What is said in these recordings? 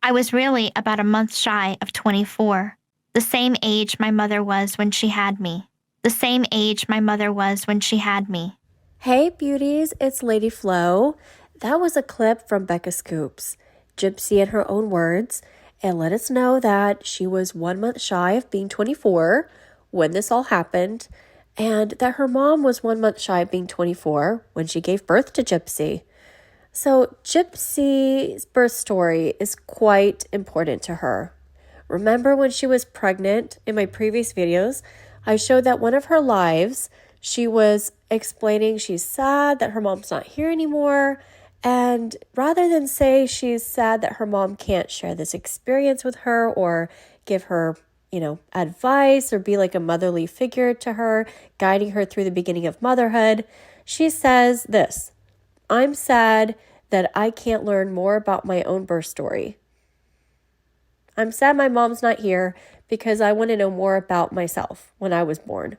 I was really about a month shy of 24, the same age my mother was when she had me. The same age my mother was when she had me. Hey beauties, it's Lady Flo. That was a clip from Becca Scoops, Gypsy in her own words, and let us know that she was 1 month shy of being 24 when this all happened, and that her mom was 1 month shy of being 24 when she gave birth to Gypsy. So Gypsy's birth story is quite important to her. Remember when she was pregnant in my previous videos, I showed that one of her lives, she was explaining she's sad that her mom's not here anymore. And rather than say she's sad that her mom can't share this experience with her or give her, advice or be like a motherly figure to her, guiding her through the beginning of motherhood, she says this: I'm sad that I can't learn more about my own birth story. I'm sad my mom's not here because I want to know more about myself when I was born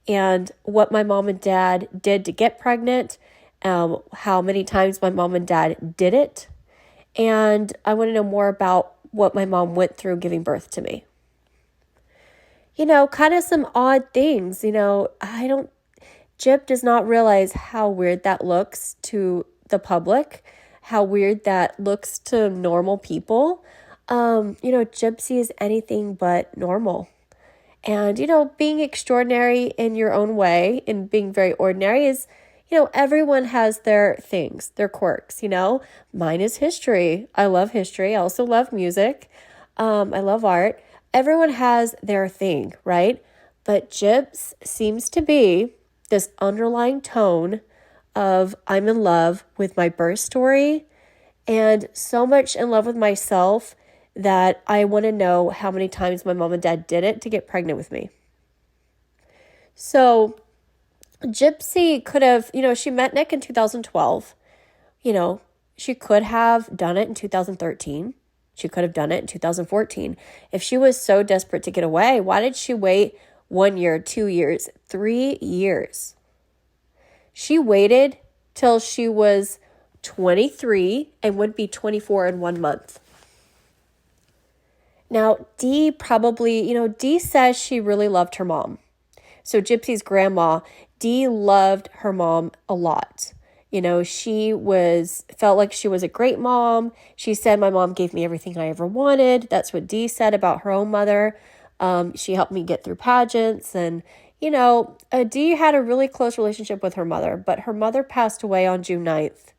and what my mom and dad did to get pregnant, how many times my mom and dad did it, and I want to know more about what my mom went through giving birth to me. Kind of some odd things, Gyp does not realize how weird that looks to the public, how weird that looks to normal people. Gypsy is anything but normal. And, being extraordinary in your own way and being very ordinary is, everyone has their things, their quirks, Mine is history. I love history. I also love music. I love art. Everyone has their thing, right? But Gyps seems to be this underlying tone of I'm in love with my birth story and so much in love with myself that I want to know how many times my mom and dad did it to get pregnant with me. So Gypsy could have, she met Nick in 2012. She could have done it in 2013. She could have done it in 2014. If she was so desperate to get away, why did she wait 1 year, 2 years, 3 years? She waited till she was 23 and would be 24 in 1 month. Now, Dee says she really loved her mom. So Gypsy's grandma, Dee loved her mom a lot. She felt like she was a great mom. She said, my mom gave me everything I ever wanted. That's what Dee said about her own mother. She helped me get through pageants. And, Dee had a really close relationship with her mother, but her mother passed away on June 9th.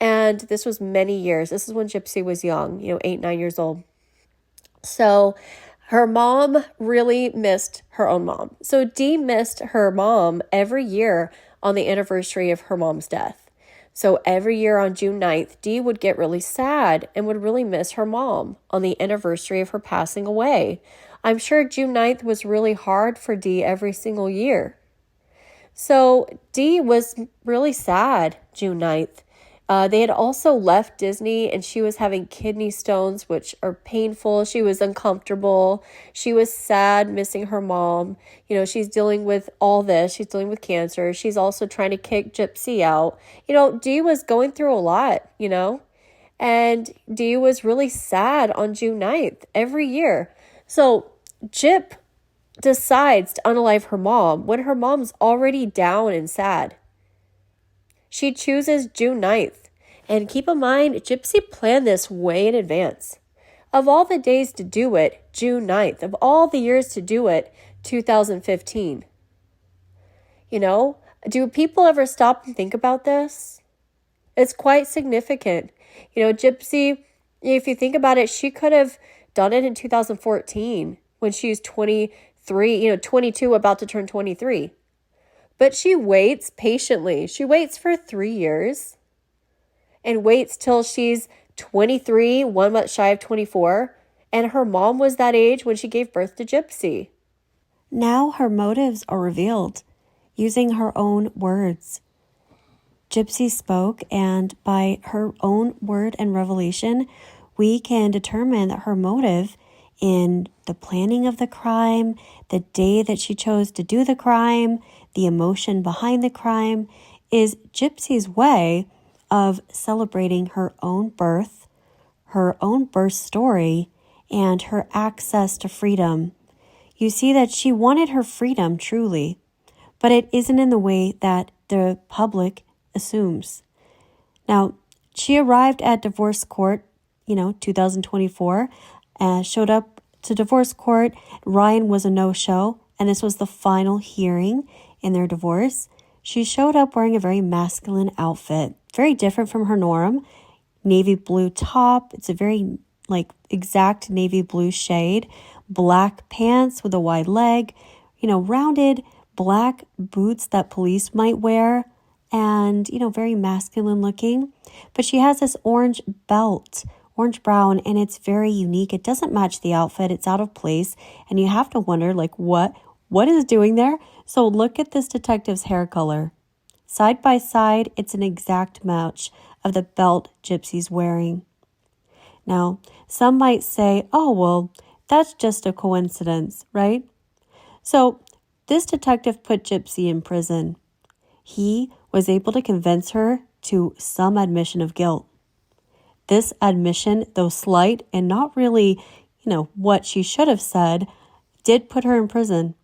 And this was many years. This is when Gypsy was young, 8, 9 years old. So her mom really missed her own mom. So Dee missed her mom every year on the anniversary of her mom's death. So every year on June 9th, Dee would get really sad and would really miss her mom on the anniversary of her passing away. I'm sure June 9th was really hard for Dee every single year. So Dee was really sad June 9th. They had also left Disney and she was having kidney stones, which are painful. She was uncomfortable. She was sad, missing her mom. She's dealing with all this. She's dealing with cancer. She's also trying to kick Gypsy out. Dee was going through a lot, and Dee was really sad on June 9th every year. So Gyp decides to unalive her mom when her mom's already down and sad. She chooses June 9th. And keep in mind, Gypsy planned this way in advance. Of all the days to do it, June 9th. Of all the years to do it, 2015. Do people ever stop and think about this? It's quite significant. Gypsy, if you think about it, she could have done it in 2014 when she's 23, 22, about to turn 23. But she waits patiently. She waits for 3 years and waits till she's 23, 1 month shy of 24. And her mom was that age when she gave birth to Gypsy. Now her motives are revealed using her own words. Gypsy spoke, and by her own word and revelation, we can determine that her motive in the planning of the crime, the day that she chose to do the crime, the emotion behind the crime, is Gypsy's way of celebrating her own birth, her own birth story and her access to freedom, you see that she wanted her freedom truly, but it isn't in the way that the public assumes. Now, she arrived at divorce court, 2024, showed up to divorce court. Ryan was a no-show, and this was the final hearing in their divorce. She showed up wearing a very masculine outfit, very different from her norm. Navy blue top. It's a very exact navy blue shade. Black pants with a wide leg, rounded black boots that police might wear, and, very masculine looking. But she has this orange belt, orange brown, and it's very unique. It doesn't match the outfit. It's out of place. And you have to wonder, what is it doing there? So look at this detective's hair color. Side by side, it's an exact match of the belt Gypsy's wearing. Now, some might say, oh, well, that's just a coincidence, right? So this detective put Gypsy in prison. He was able to convince her to some admission of guilt. This admission, though slight and not really, what she should have said, did put her in prison.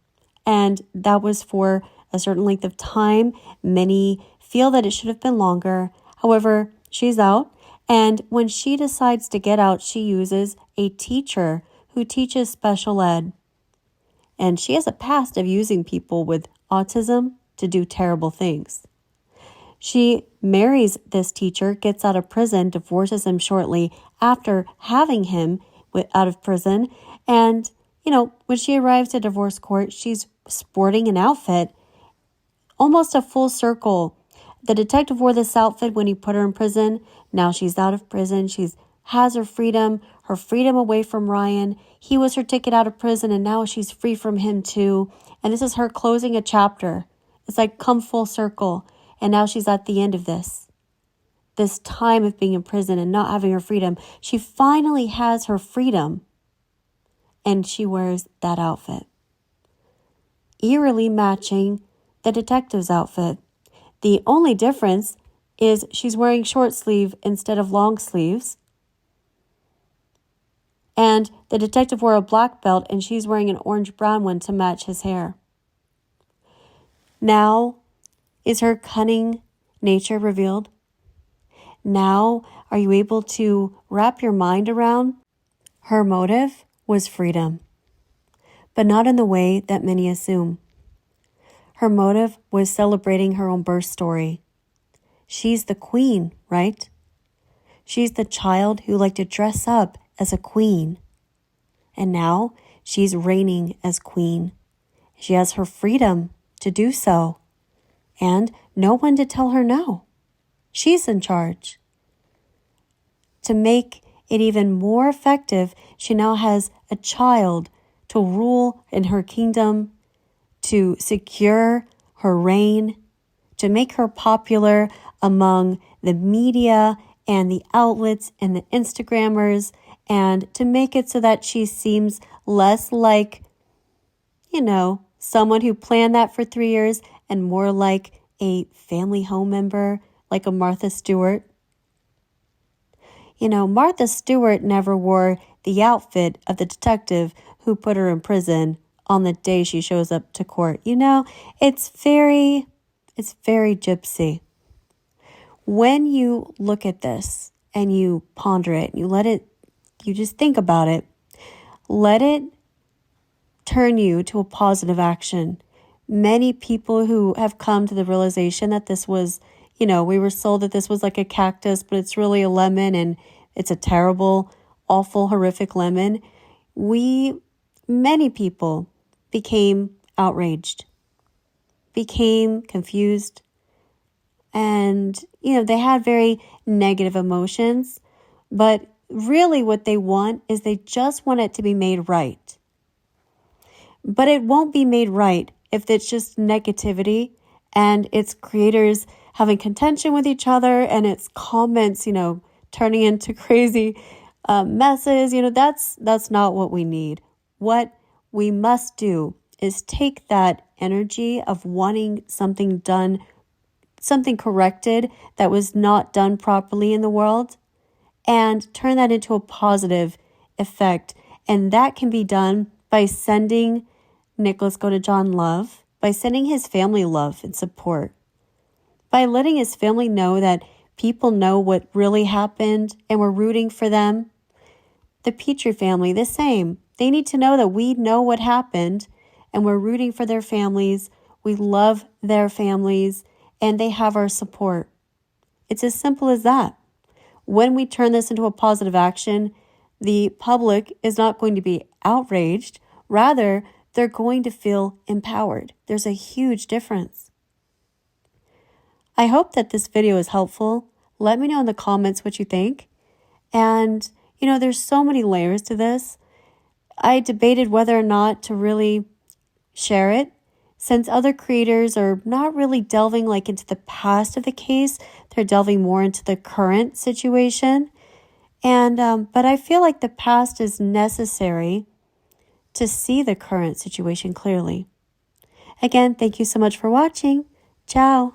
And that was for a certain length of time. Many feel that it should have been longer. However, she's out. And when she decides to get out, she uses a teacher who teaches special ed. And she has a past of using people with autism to do terrible things. She marries this teacher, gets out of prison, divorces him shortly after having him out of prison. And, when she arrives at divorce court, she's sporting an outfit, almost a full circle. The detective wore this outfit when he put her in prison. Now she's out of prison. She has her freedom away from Ryan. He was her ticket out of prison, and now she's free from him too. And this is her closing a chapter. It's like come full circle. And now she's at the end of this time of being in prison and not having her freedom. She finally has her freedom, and she wears that outfit, eerily matching the detective's outfit. The only difference is she's wearing short sleeve instead of long sleeves. And the detective wore a black belt, and she's wearing an orange-brown one to match his hair. Now is her cunning nature revealed? Now are you able to wrap your mind around? Her motive was freedom, but not in the way that many assume. Her motive was celebrating her own birth story. She's the queen, right? She's the child who liked to dress up as a queen. And now she's reigning as queen. She has her freedom to do so. And no one to tell her no. She's in charge. To make it even more effective, she now has a child to rule in her kingdom, to secure her reign, to make her popular among the media and the outlets and the Instagrammers, and to make it so that she seems less like, someone who planned that for 3 years and more like a family home member, like a Martha Stewart. Martha Stewart never wore the outfit of the detective who put her in prison on the day she shows up to court. It's very Gypsy. When you look at this and you ponder it, you just think about it, let it turn you to a positive action. Many people who have come to the realization that this was, we were sold that this was like a cactus, but it's really a lemon, and it's a terrible, awful, horrific lemon. Many people became outraged, became confused, and, they had very negative emotions, but really what they want is they just want it to be made right. But it won't be made right if it's just negativity and its creators having contention with each other and its comments, turning into crazy messes. That's not what we need. What we must do is take that energy of wanting something done, something corrected that was not done properly in the world, and turn that into a positive effect. And that can be done by sending Nicholas go to John love, by sending his family love and support, by letting his family know that people know what really happened and we're rooting for them. The Petrie family, the same. They need to know that we know what happened and we're rooting for their families. We love their families and they have our support. It's as simple as that. When we turn this into a positive action, the public is not going to be outraged. Rather, they're going to feel empowered. There's a huge difference. I hope that this video is helpful. Let me know in the comments what you think. And, there's so many layers to this. I debated whether or not to really share it, since other creators are not really delving into the past of the case. They're delving more into the current situation. And but I feel like the past is necessary to see the current situation clearly. Again, thank you so much for watching. Ciao.